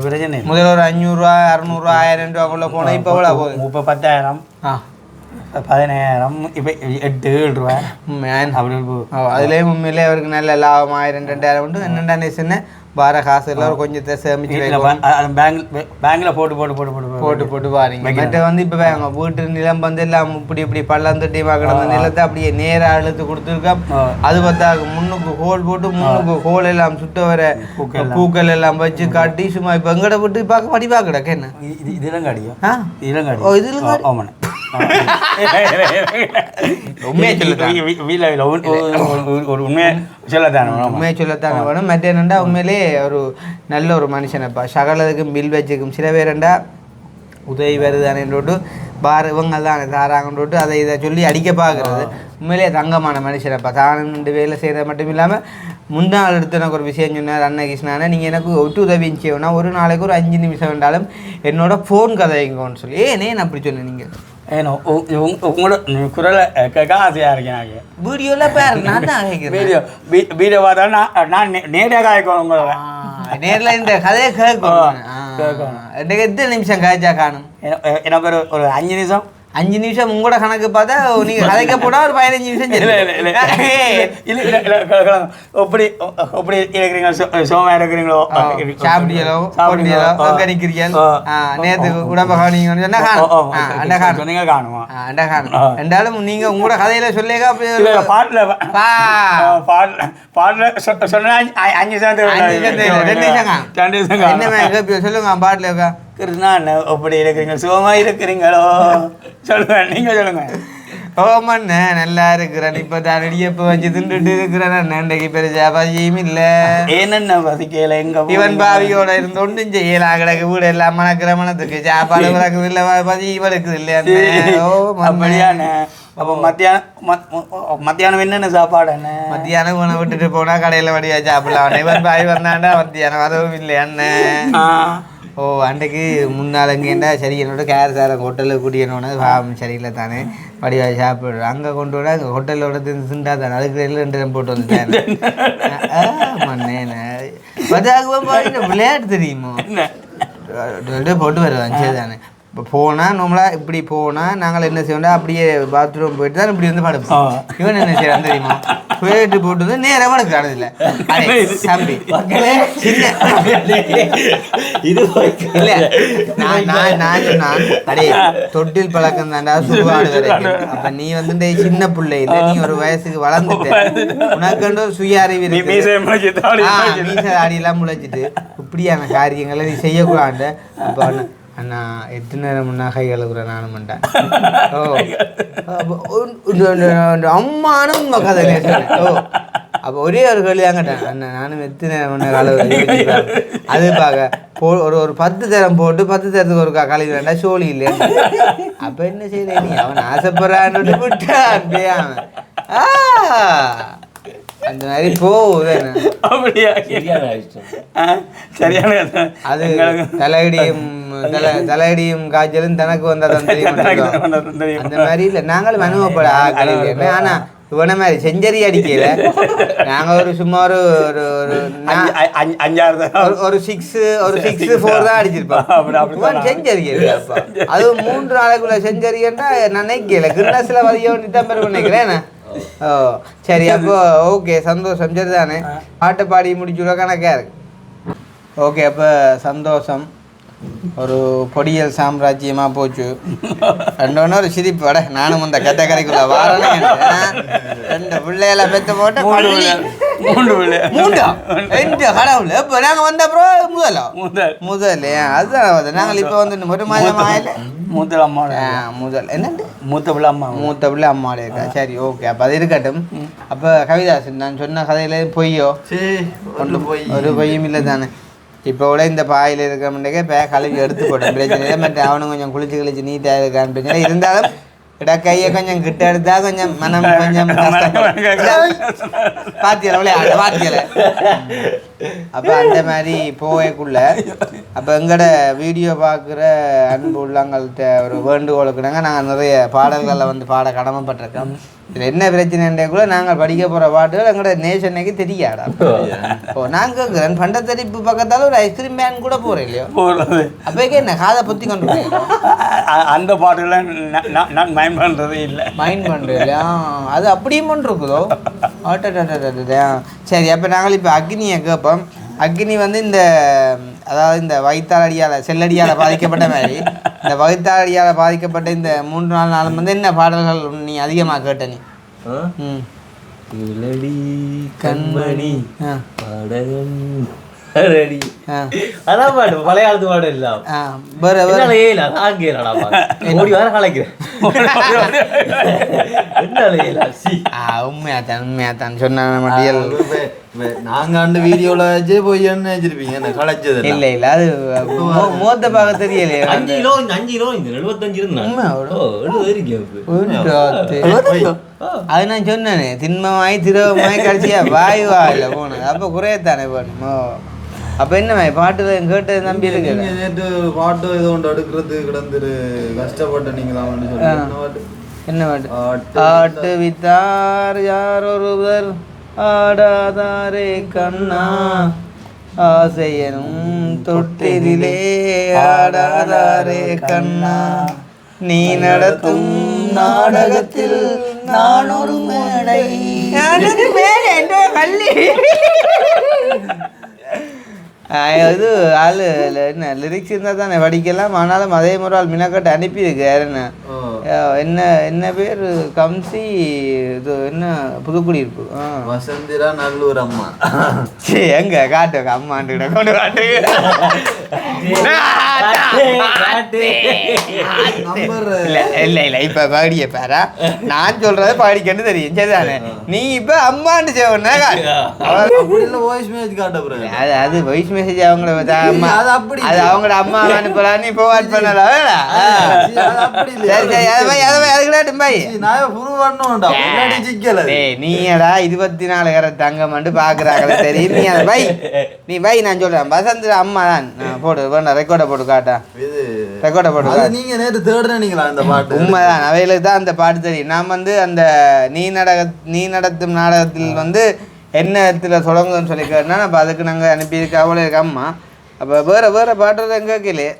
பிரச்சனை முதல்ல ஒரு 500 ரூபா 600 ரூபா 1000 ரூபாக்குள்ளே போனால் இப்போ எவ்வளோ போகுது? 10,000 17,000 இப்போ 8-7 ரூபா அப்படி அதுலேயும் உண்மையிலே அவருக்கு நல்ல லாபம் 1,000-2,000 உண்டு. என்னென்ன நேசன்னு வர காசு எல்லாம் கொஞ்சத்தை சேமிச்சு பேங்க்ல போட்டு பாருங்க. மற்ற வந்து இப்போ வீட்டு நிலம் வந்து எல்லாம் இப்படி பள்ளம் தட்டியமா கிடந்த நிலத்தை அப்படியே நேராக இழுத்து கொடுத்துருக்கோம். அது பார்த்தா முன்னுக்கு ஹோல் போட்டு முன்னுக்கு ஹோல் எல்லாம் சுட்ட வர பூக்கள் எல்லாம் வச்சு காட்டி சும்மா இப்போ எங்கட விட்டு பார்க்க படிப்பா கிடக்க என்ன இதெல்லாம் காடியா ஓ இதுல உண்மையை சொல்லத்தானே வேணும். மற்ற என்னண்டா உண்மையிலே ஒரு நல்ல ஒரு மனுஷனப்பா. சகலதுக்கும் பில் வச்சுக்கும் சில பேருண்டா உதவி வருதானேன்ட்டு இவங்க தான் தாராங்கன்ட்டு அதை இதை சொல்லி அடிக்க பார்க்குறது. உண்மையிலே தங்கமான மனுஷனப்பா. தானும் 2 வேலை செய்கிறது மட்டும் இல்லாமல் முன்னாள் எடுத்து எனக்கு ஒரு விஷயம் சொன்னார் அண்ணன் கிருஷ்ணானே, நீங்கள் எனக்கு ஒட்டு உதவி செய்யணும்னா ஒரு நாளைக்கு ஒரு 5 நிமிஷம் வேண்டாலும் என்னோட ஃபோன் கதைங்கன்னு சொல்லி. ஏன் அப்படி சொன்னேன்? நீங்கள் ஏன்னோ உங்களோட குரலை கேட்க ஆசையாக இருக்கேன். வீடியோவில் பேர் நான் தான் கேட்குறேன். வீடியோ பார்த்தா நான் நேரடியாக காய்க்கணும் உங்களோட நேரில் இந்த கதையை கேட்கணும். எனக்கு எத்தனை நிமிஷம் காய்ச்சா காணும்? எனக்கு ஒரு 5 நிமிஷம் 5 நிமிஷம் உங்களோட கணக்கு பார்த்தா நீங்க கதைக்க போனா ஒரு 15 நிமிஷம் எப்படி இருக்கிறீங்க? சோமா இருக்கிறீங்களோ? சாப்பிட்டீங்களோ அங்க நிக்கிறீங்க நேரத்துக்கு உடம்ப காணிங்கன்னு சொன்னா காணும். ரெண்டாலும் நீங்க உங்களோட கதையில சொல்லேங்க பாட்டுல சொன்னா 5 நிமிஷம் 2 நிமிஷம் என்ன சொல்லுங்க பாட்டுல கிருஷ்ணா எப்படி இருக்கிறீங்க? சுகமா இருக்கிறீங்களோ? சொல்லுங்க, நீங்க சொல்லுங்க. ஓமண்ண நல்லா இருக்கிறேன். இப்போ தான் இடியப்ப வச்சு தின்றுட்டு இருக்கிறேன். இன்றைக்கு பெருசா பசியும் இல்லை. ஏனென்ன பசிக்கல? எங்க இவன் பாவியோட இருந்து ஒன்றும் செய்யலாம். கிடக்கு வீடு எல்லாம் மணக்கிற மனத்துக்கு சாப்பாடு கிடக்குது இல்லை, பசி வளர்க்குது இல்லையா? அப்படியான அப்போ மத்தியானம் என்னென்ன சாப்பாடு? என்ன மத்தியானம் உன விட்டுட்டு போனா கடையில் வடிவா சாப்பிடலாம். இவன் பாவி வந்தாண்டா மத்தியானம் வரவும் இல்லை அண்ணன். ஓ அன்றைக்கு முன்னால் எங்கேண்டா சரி என்னோட கேர் சார் ஹோட்டலில் கூட்டியனோட சரியில்லை தானே வடிவா சாப்பிடுறோம். அங்கே கொண்டு விட அங்கே ஹோட்டலோட திண்டா தானே அதுக்கு 2 டம் போட்டு வந்துட்டேன். மண்ணேண்ணே விளையாட்டு தெரியுமோ போட்டு வருவான் சரி தானே. இப்போ போனால் நம்மளா இப்படி போனால் நாங்கள் என்ன செய்வோம்டா அப்படியே பாத்ரூம் போயிட்டு தான் இப்படி வந்து படுப்போம். இவன் என்ன செய்யறான் தெரியுமா? போயிட்டு போட்டு வந்து நேரம் எடுக்கிறானது இல்லை தம்பி இல்லை நான் சொன்னான் அடே தொட்டில் பழக்கம் தாண்டா சுடுவாடு வரைக்கும். அப்போ நீ வந்து சின்ன பிள்ளை இல்லை, நீ ஒரு வயசுக்கு வளர்ந்துட்ட, உனக்கு ஒரு சுய அறிவு மீச ஆடியெல்லாம் முளைச்சிட்டு இப்படியான காரியங்களை நீ செய்யக்கூடாது. அப்போ அண்ணா எத்தனை நேரம் முன்னா கை கழுகுறேன் நானும் மாட்டேன். ஓ அம்மானும் உங்கள் கதை ஓ அப்போ ஒரே ஒரு கேள்வி தாங்கட்டேன் அண்ணா நானும் எத்தனை நேரம் முன்ன கழுவு அது பார்க்க ஒரு 10 தரம் போட்டு 10 தரத்துக்கு ஒரு கழுவி வேண்டாம் சோழி இல்லை. அப்போ என்ன செய்யற நீ அவன் ஆசைப்படுறான்னு விட்டான் அவன் அந்த மாதிரி போகுது. அது தலையடியும் காய்ச்சலும் தனக்கு வந்தாதான் தெரியும். அந்த மாதிரி இல்லை நாங்களும் அனுபவப்பட ஆகலை. ஆனா இவன மாதிரி செஞ்சரி அடிக்கல. நாங்க ஒரு சும்மா ஒரு 6-4 தான் அடிச்சிருப்போம். செஞ்சரி அது 3 நாளைக்குள்ள செஞ்சரின்னா நினைக்கல கிருணாசில வதியோன்னு தான் பெருமை நினைக்கிறேன். ஓ சரி அப்போ ஓகே சந்தோஷம். சரி தானே பாட்டை பாடி முடிச்சுட கணக்கா இருக்கு. ஓகே, அப்போ சந்தோஷம். ஒரு பொடியல் சாம்ராஜ்யமாக போச்சு. ரெண்டு ஒரு சிரிப்பு வட நானும் இந்த கதைக்குள்ள வாரேன். 2 பிள்ளைகளை பெற்று போட்டு 3 பிள்ளை. 3 கடவுள். இப்போ நாங்கள் வந்த அப்புறம் முதல் அதுதான் நாங்கள் இப்போ வந்து ஒரு மாதம் ஆகல. மூத்த அம்மா முதல் என்னண்டு மூத்த பிள்ளை அம்மாவோட இருக்கா? சரி, ஓகே. அப்போ அது இருக்கட்டும். அப்போ கவிதாசன் நான் சொன்ன கதையில பொய்யோ ஒரு பொய்யும் இல்லை தானே? இப்போ கூட இந்த பாயில் இருக்கிற முன்னே கழுவி எடுத்து போட்டேன், பிரச்சனை இல்லை. மற்ற அவனும் கொஞ்சம் குளிச்சு நீட்டாக இருக்கான்னு பிரச்சனை இருந்தாலும் கையை கொஞ்சம் கிட்ட எடுத்தா கொஞ்சம் மனம் கொஞ்சம் பாத்தியல. அப்போ அந்த மாதிரி போகக்குள்ள அப்போ எங்களோட வீடியோ பார்க்குற அன்பு உள்ளவங்கள்ட்ட ஒரு வேண்டுகோளுக்குனாங்க. நாங்கள் நிறைய பாடல்களை வந்து பாட கடமைப்பட்டிருக்கோம். இதில் என்ன பிரச்சனைன்றே கூட நாங்கள் படிக்க போகிற பாட்டுகள் எங்களோட நேஷனுக்கு தெரியாடா. ஓ, நாங்கள் கேட்குறேன் பண்டத்தரிப்பு பக்கத்தால் ஒரு ஐஸ்கிரீம் பேன் கூட போகிறேன் இல்லையோ? அப்போக்கே என்ன காதை பொத்தி கொண்டு அந்த பாட்டுகளை நான் மைண்ட் பண்ணுறதே இல்லை. மைண்ட் பண்ணுறது இல்லையா? அது அப்படியும் ஒன்று இருக்குதோ? சரி, அப்போ நாங்கள் இப்போ அக்னியை கேட்போம். அக்னி வந்து இந்த அதாவது இந்த வயிற்றாலடியால் செல்லடியால் பாதிக்கப்பட்ட மாதிரி இந்த வயிற்றாலடியால் பாதிக்கப்பட்ட இந்த 3-4 நாளும் வந்து என்ன பாடல்கள் நீ அதிகமாக கேட்ட? நீ கண்மணி அதான் பாட்டு பழைய காலத்து பாடு எல்லாம் உண்மையாத்தான் சொன்ன மட்டியல் நாங்க வீடியோல போய் என்ன வச்சிருப்பீங்க கலைச்சது இல்ல இல்ல அது மோத்த பார்க்க தெரியலையே. 5 கிலோ 75 அது நான் சொன்னேனே, திண்மமாய் திரவமாய் கடைசியா வாயுவா இல்லை போனது. அப்போ குறையத்தானே போகணுமோ? அப்போ என்ன பாட்டு கேட்டு நம்பி இருக்கு. நேற்று பாட்டு ஏதோ ஒன்று எடுக்கிறது கிடந்துரு கஷ்டப்பட்ட நீங்களா? என்ன பாட்டு? ஆட்டு வித்தார் யார் ஒருவர் ஆடாதாரே கண்ணா ஆசையனும் தொட்டிலே ஆடாதாரே கண்ணா நீ நடத்தும் நாடகத்தில் நான் ஒரு மேடை பள்ளி. இது ஆள் என்ன லிரிக்ஸ் இருந்தால் தானே படிக்கலாம். ஆனாலும் அதே முறை ஆள் மினக்கட்டு அனுப்பியிருக்கு. யாருன்னு என்ன என்ன பேர் கம்சி இது என்ன புதுக்குடியிருப்பு வசந்திரா நல்லூர் அம்மா. சரி, எங்க காட்டு அம்மாண்டு கொண்டு காட்டு. இல்ல இல்ல இப்ப பாடிய பேரா நான் சொல்றத பாடிக்கன்னு தெரியும். சரிதானே? நீ இப்ப அம்மாண்டு செய்வனா வாய்ஸ் மெசேஜ் காட்ட அது வாய்ஸ் மெசேஜ் அவங்களோட அம்மா அது அவங்களோட அம்மா அனுப்பலாம். நீ போவாட் பண்ணலாம். நீடா 24 கேரட் தங்கம்னு பாக்குறாங்களே தெரியும். நீ அதை நீ நான் சொல்றேன் வசந்த் அம்மா தான் போடு வேண்டாம் ரெக்கார்டை போட்டு காட்டா ரெக்கார்டை போட்டு. நீங்க நேற்று தேடுறீங்களா அந்த பாட்டு? உண்மைதான், அவைகளுக்கு தான் அந்த பாட்டு தெரியும். நான் வந்து அந்த நீ நடத்தும் நாடகத்தில் வந்து என்ன இடத்துல தொடங்குன்னு சொல்லி கேட்டேன்னா அப்போ அதுக்கு நாங்கள் அனுப்பியிருக்க அவ்வளோ இருக்கு அம்மா. அப்போ வேறு பாட்டு எங்கே கேட்கலையே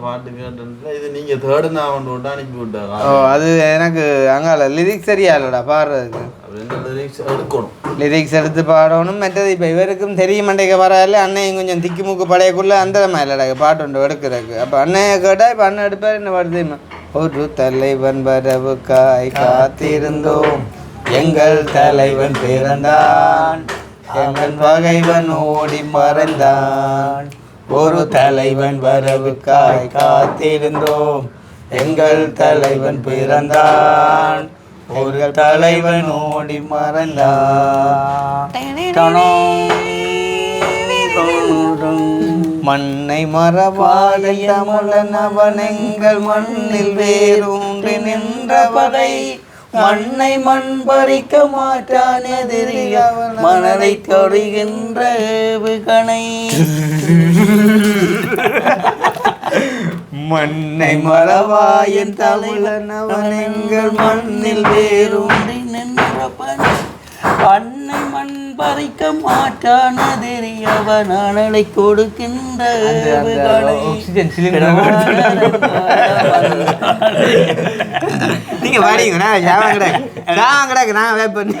பாட்டு கேட்டு இது நீங்க தேடுனா ஒன்று அனுப்பி விட்டாரா? ஓ, அது எனக்கு அங்கால லிரிக்ஸ் சரியா இல்லைடா பாடுறதுக்கு. லிரிக்ஸ் எடுத்து பாடணும். மற்றது இப்போ இவருக்கும் தெரிய மாட்டேங்க பரவாயில்ல. அண்ணையும் கொஞ்சம் திக்கி மூக்கு படையக்குள்ள அந்த மாதிரி இல்லைடா பாட்டு ஒன்று எடுக்கிறதுக்கு. அப்போ அண்ணையை கேட்டால் இப்போ அண்ணன் எடுப்பார். என்ன பாடுது? ஒரு தலைவன் வரவுக்காய் காத்திருந்தோம், எங்கள் தலைவன் பிறந்தான், எங்கள் பகைவன் ஓடி மறைந்தான். ஒரு தலைவன் வரவுக்காய் காத்திருந்தோம், எங்கள் தலைவன் பிறந்தான், ஒரு தலைவன் ஓடி மறைந்தான். மண்ணை மறவாத தமிழன் அவன் எங்கள் மண்ணில் வேரூன்றி நின்ற பகை, மண்ணை மண் பறிக்க மாட்டான் எதிரி அவன் மனதை தொடுகின்ற ஏவுகணை. மண்ணை மறவாயன் தமிழன் அவன் எங்கள் மண்ணில் வேரூன்றி நின்ற பகை, மண்ணை மண் பறிக்க மாட்டான் எதிரி அவன் அனலை கொடுக்கின்ற ஏவுகணை. நீங்க பாடிங்கண்ணா ஜாவன் கிடக்கு நான் வைப்பேன்.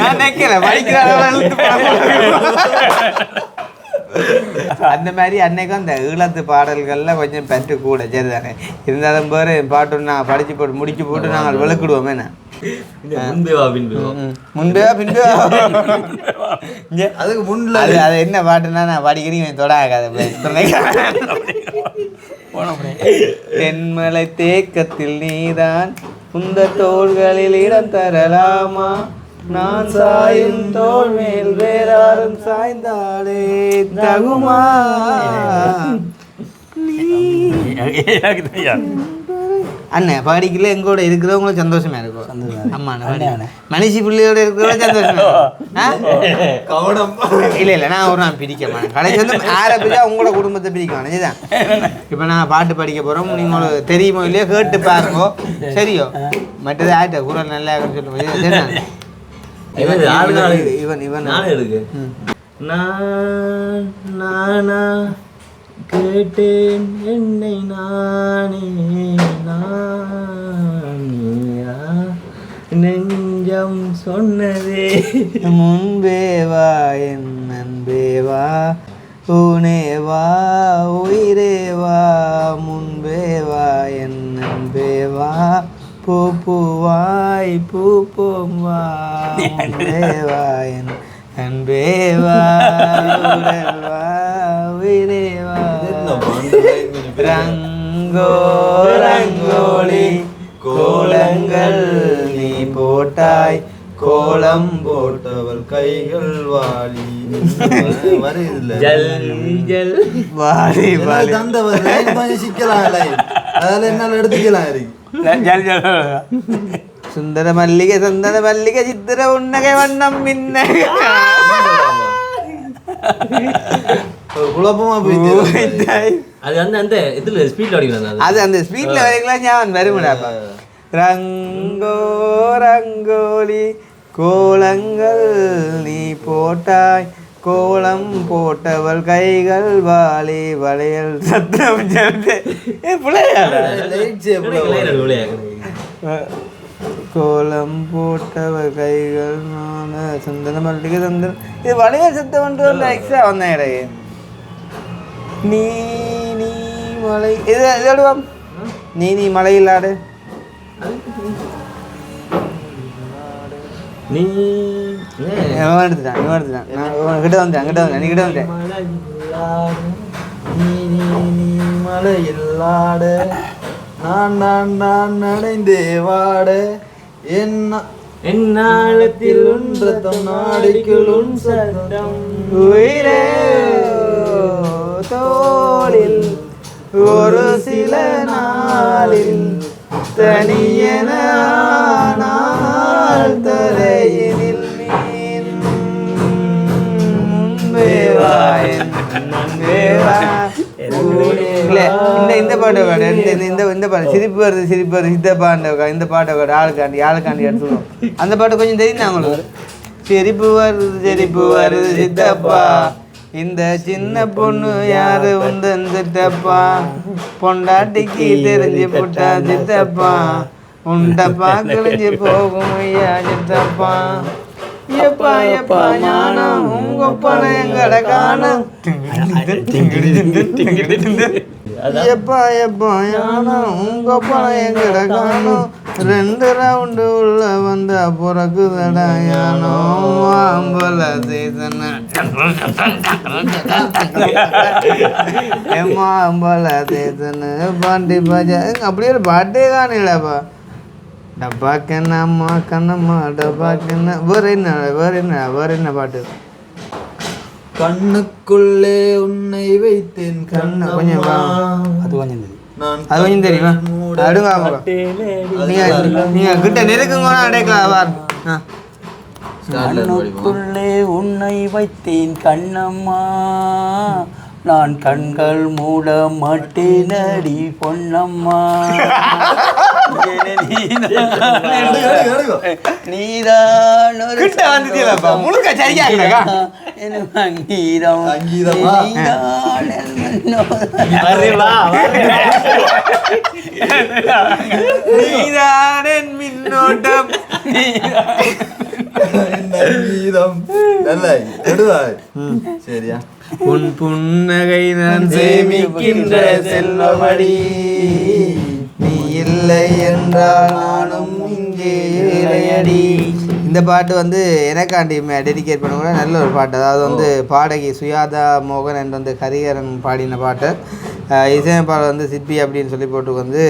நான் நினைக்கல படிக்கிற அந்த மாதிரி அன்னைக்கும் அந்த ஈழத்து பாடல்கள்ல கொஞ்சம் பற்று கூட சரிதானே இருந்தாலும் பேரு பாட்டு நான் படிச்சு போட்டு முடிச்சு போட்டு நாங்கள் விளக்கிடுவோமே என்ன முன்பே பின்பே அதுக்கு முன்ல அது என்ன பாட்டுன்னா நான் படிக்கிறீங்க தொடாகாத தென்மலை தேக்கத்தில் நீதான் உந்த தோள்களில் இடம் தரலாமா நான் சாயும் தோள் மேல் வேறாரும் சாய்ந்தாலே தகுமா அண்ணன் பாடிக்கல எங்கூட இருக்கிறவங்களும் சந்தோஷமா இருக்கும் அம்மா மனுஷி பிள்ளையோட இருக்கிறவங்க சந்தோஷமா கவனம் இல்ல நான் ஒரு நாள் பிரிக்க மாட்டேன் கடைசி வந்து யாரை பிரிச்சா உங்களோட குடும்பத்தை பிரிக்க வேணும் இதுதான் இப்ப நான் பாட்டு படிக்க போறோம் நீங்க உங்களுக்கு தெரியுமோ இல்லையோ கேட்டு பாருங்க சரியோ மற்றது ஆயிட்ட குரல் நல்லா சொல்லுவோம் இவன் இவன் நானா கேட்டேன் என்னை நானே நானியா நெஞ்சம் சொன்னதே முன்பேவா என் அன்பேவா ஊனேவா உயிரேவா முன்பேவா என் அன்பேவா பூ பூவாய் பூ போவா முன்பேவா என் அன்பேவா உடல்வா உயிரேவா ரங்கோ ரங்கோலி கோலங்கள் நீ போட்டாய் கோலம் போட்டவள் கைகள் வாலி ஜல் ஜல் வாலி வாலி தந்தவர் சிக்கலாம் அதில் என்னால் எடுத்துக்கலாம் இருக்கு சுந்தர மல்லிகை சந்தன மல்லிகை சித்திர உன்னகை வண்ணம் மின்னகை குழப்பமா போயிட்டு அது அந்த இதுல ஸ்பீட்ல அடிக்கிறாங்க அது அந்த ஸ்பீட்ல வரைக்கலாம் ஞாபகம் வருமுடாப்பா ரங்கோ ரங்கோலி கோலங்கள் நீ போட்டாய் கோலம் போட்டவள் கைகள் வாலி வளையல் சத்தம் கோலம் போட்டவள் கைகள் சந்தன மல்லிகை சந்தனம் இது வளையல் சத்தம் ஒன்று எக்ஸ்ட்ரா வந்தேன் இடையே நீ நீ மலை இது எழுதுவோம் நீ மலையில் ஆடு நீ எடுத்துட்டான் நான் கிட்ட வந்தேன் நீ கிட்ட வந்தேன் மலையில்லாட நான் நடைந்தே வாட என்ன என்னாலத்தில் உன்றதம் நாடிக்குள் உன் சத்தம் உயிரே தோளில் ஒரு சில நாளில் தனியன ஆனால் தரையினில் மீன் முன்பேவா இந்த பாட்டை இந்த பாட்டு சிரிப்பு வருது இந்த பாட்டை இந்த பாட்டை ஆளுக்காண்டி எடுத்துக்கணும் அந்த பாட்டு கொஞ்சம் தெரியும் அவங்களுக்கு சிரிப்பு வருது சித்தப்பா இந்த சின்ன பொண்ணு யாரு உந்தன் சித்தப்பா பொண்டாட்டிக்கு தெரிஞ்சு புட்டா சித்தப்பா உண்டப்பா கிழிஞ்சு போகும் ஐயா சித்தப்பா எப்பா எப்பா ஞானம் உங்க பணம் எங்கட காணும் எப்பா எப்பா ஞானம் உங்க பணம் எங்கட காணும் 2 ரவுண்டு உள்ள வந்தா பிறக்குதடா யானோ ஆம்பல சீசன் ஆம்பல சீசன் பாண்டி பாஜா அப்படியே ஒரு பாட்டே காணிலப்பா டப்பா கண்ணம்மா கண்ணம்மா டப்பா கண்ண வேற என்ன பாட்டு கண்ணுக்குள்ளே உன்னை வைத்தேன் கண்ண கொஞ்சம் அது கொஞ்சம் அது கொஞ்சம் தெரியுமா அடுங்க நீங்க கிட்ட நெருக்குங்க அடைக்கலாம் கண்ணுக்குள்ளே உன்னை வைத்தேன் கண்ணம்மா நான் கண்கள் மூட மாட்டேனடி பொன்னம்மா நீதான் கிட்ட வந்துட்டீங்களா முழுக்க சரியா அங்கீதம் நீதான் மின்னோட்டம் கீதம் நல்ல சரியா உன் புன்னகை நான் சேமிக்கின்ற செல்வமடி நீ இல்லை என்றால் நானும் இங்கே இல்லையடி. இந்த பாட்டு வந்து எனக்காண்டி டெடிகேட் பண்ண கூட நல்ல ஒரு பாட்டு. அதாவது வந்து பாடகி சுயாதா மோகன் என்று வந்து ஹரிஹரன் பாடின பாட்டு. இசையமைப்பாளர் வந்து சிப்பி அப்படின்னு சொல்லி போட்டு வந்து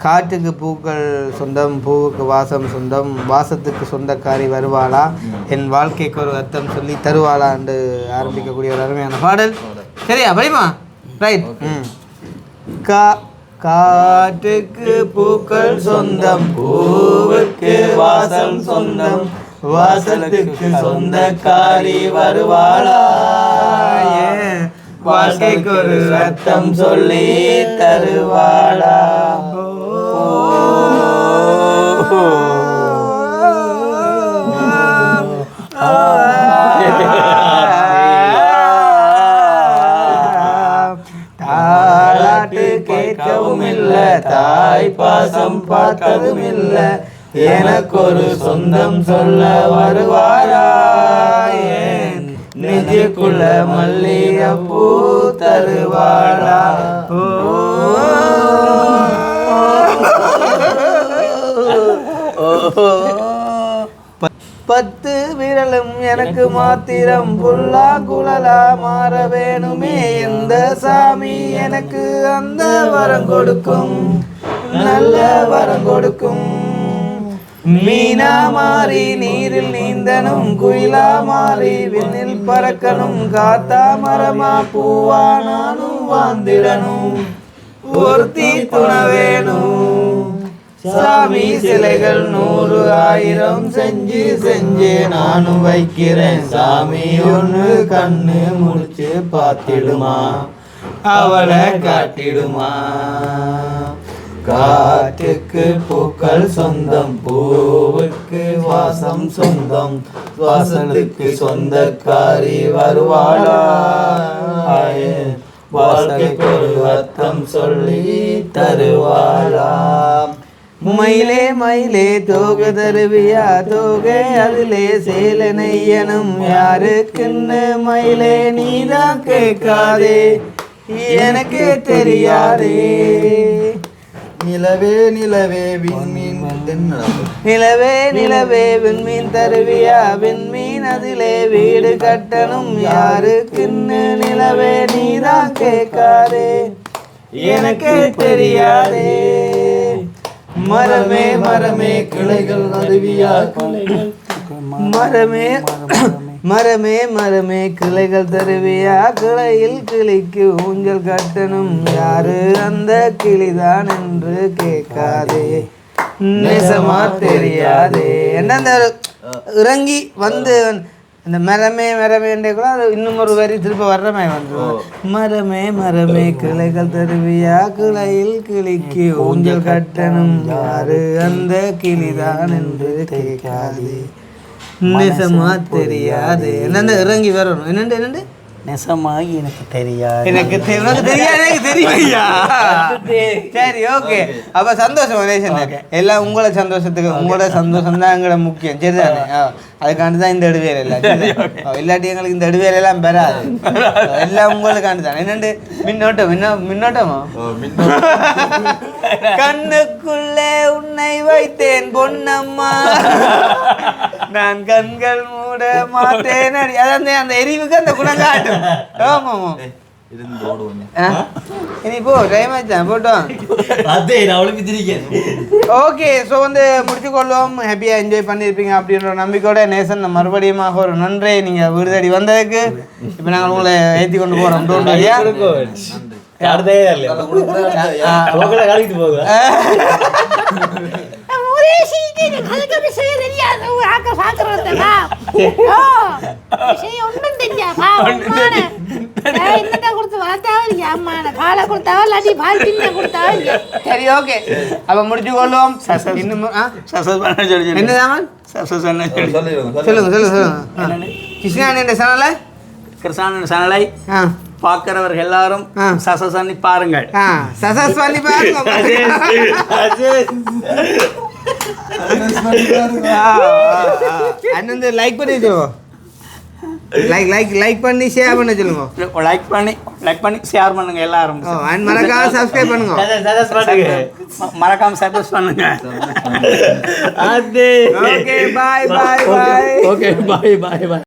காட்டுக்கு பூக்கள் சொந்தம், பூவுக்கு வாசம் சொந்தம், வாசத்துக்கு சொந்தக்காரி வருவாளா, என் வாழ்க்கைக்கு ஒரு அர்த்தம் சொல்லி தருவாளா என்று ஆரம்பிக்கக்கூடிய ஒரு அருமையான பாடல். சரியா படிமா? ரைட். காட்டுக்கு பூக்கள் சொந்தம், பூவுக்கு வாசம் சொந்தம், வாசத்துக்கு சொந்தக்காரி வருவாளா, வாழ்க்கைக்கு ஒரு அர்த்தம் சொல்லி தருவாளா. தாலாட்டு கேட்கவும் இல்லை, தாய் பாசம் பார்த்ததும் இல்லை, எனக்கு ஒரு சொந்தம் சொல்ல வருவாரா, நெஞ்சுக்குள்ள மல்லிகைப்பூ தருவாளா. பத்து விரலும் எனக்கு மாத்திரம் புல்லா குழலா மாற வேணுமே, எந்த சாமி எனக்கு அந்த வரம் கொடுக்கும், நல்ல வரம் கொடுக்கும். மீனா மாறி நீரில் நீந்தனும், குயிலா மாறி விண்ணில் பறக்கணும், காத்தா மரமா பூவா நானும் வாழ்ந்திடணும், ஒருத்தி துணை வேணும். சாமி சிலைகள் 100 1000 செஞ்சு செஞ்சு நானும் வைக்கிறேன், சாமி ஒன்று கண்ணு முடிச்சு பார்த்திடுமா, அவளை காட்டிடுமா. காட்டுக்கு பூக்கள் சொந்தம், பூவுக்கு வாசம் சொந்தம், வாசலுக்கு சொந்தக்காரி வருவாளா, வாழ்க்கைக்கு ஒரு அர்த்தம் சொல்லி தருவாளா. மயிலே மயிலே தோகை தருவியா, தோகை அதிலே சேலை நெய்யனும், யாருக்குன்னு மயிலே நீதான் கேட்காதே, எனக்கே தெரியாதே. நிலவே நிலவே விண்மீன், நிலவே நிலவே விண்மீன் தருவியா, விண்மீன் அதிலே வீடு கட்டணும், யாருக்குன்னு நிலவே நீதான் கேட்காதே, எனக்கே தெரியாதே. மரமே மரமே கிளைகள் அருவியா, மரமே மரமே மரமே கிளைகள் தருவியா, கிளையில் கிளிக்கு ஊஞ்சல் கட்டணும், யாரு அந்த கிளிதான் என்று கேட்காதே, நேசமா தெரியாதே. என்ன அந்த இறங்கி வந்து அந்த மரமே மரமே கூட அது இன்னும் ஒரு வரி திருப்ப வர்ற மாதிரி வந்துடும். மரமே மரமே கிளைகள் தருவியா, கிளையில் கிளிக்கு ஊஞ்சல் கட்டணும், யாரு அந்த கிளிதான் என்று கேட்காதே, நெசமா தெரியாது. என்னென்ன இறங்கி வரணும், என்னண்டு நெசமாகி எனக்கு தெரியாது, எனக்கு தெரியாது, எனக்கு தெரியா. சரி, ஓகே. அப்ப சந்தோஷம் மலேஷன். எல்லாம் உங்களோட சந்தோஷத்துக்கு, உங்களோட சந்தோஷம் தான் எங்களோட முக்கியம். சரிதானே? அதுக்காண்டி தான் இந்த எடுவேல் எல்லாம். இல்லாட்டி எங்களுக்கு இந்த எடுவேல் எல்லாம் பெறாது. எல்லாம் உங்களுக்காண்டி தான். என்னண்டு மின்னோட்டம், மின்னோட்டமா? கண்ணுக்குள்ளே உன்னை வைத்தேன் பொன்னம்மா, நான் கண்கள் மூட மாட்டேன். அதான் அந்த எரிவுக்கு அந்த குணம் காட்டும். ஆமாம். இனி போ, டைம் ஆச்சுதான், போட்டோம். ஓகே, ஸோ வந்து முடிச்சு கொள்வோம். ஹாப்பியாக என்ஜாய் பண்ணியிருப்பீங்க அப்படின்ற நம்பிக்கையோட நேசன் மறுபடியும் ஒரு நன்றி நீங்கள் விடுதடி வந்ததுக்கு. இப்போ நாங்கள் உங்களை ஏற்றி கொண்டு போகிறோம். டோன்ட் வரியா. சரி, ஓகே. அப்ப முடிச்சு கொள்வோம். கிருஷ்ணானன் சேனலை பார்க்கிறவர்கள் எல்லாரும் சசஸ் பண்ணி பாருங்கள். சசஸ் பண்ணி பாருங்க. அண்ணன் லைக் பண்ணிட்டு லைக் பண்ணி ஷேர் பண்ண சொல்லுங்க. லைக் பண்ணி ஷேர் பண்ணுங்க எல்லாரும். அண்ட் மறக்காம சப்ஸ்கிரைப் பண்ணுங்க. மறக்காம சப்ஸ்கிரைப் பண்ணுங்க. அதே okay bye bye bye. Okay bye bye by.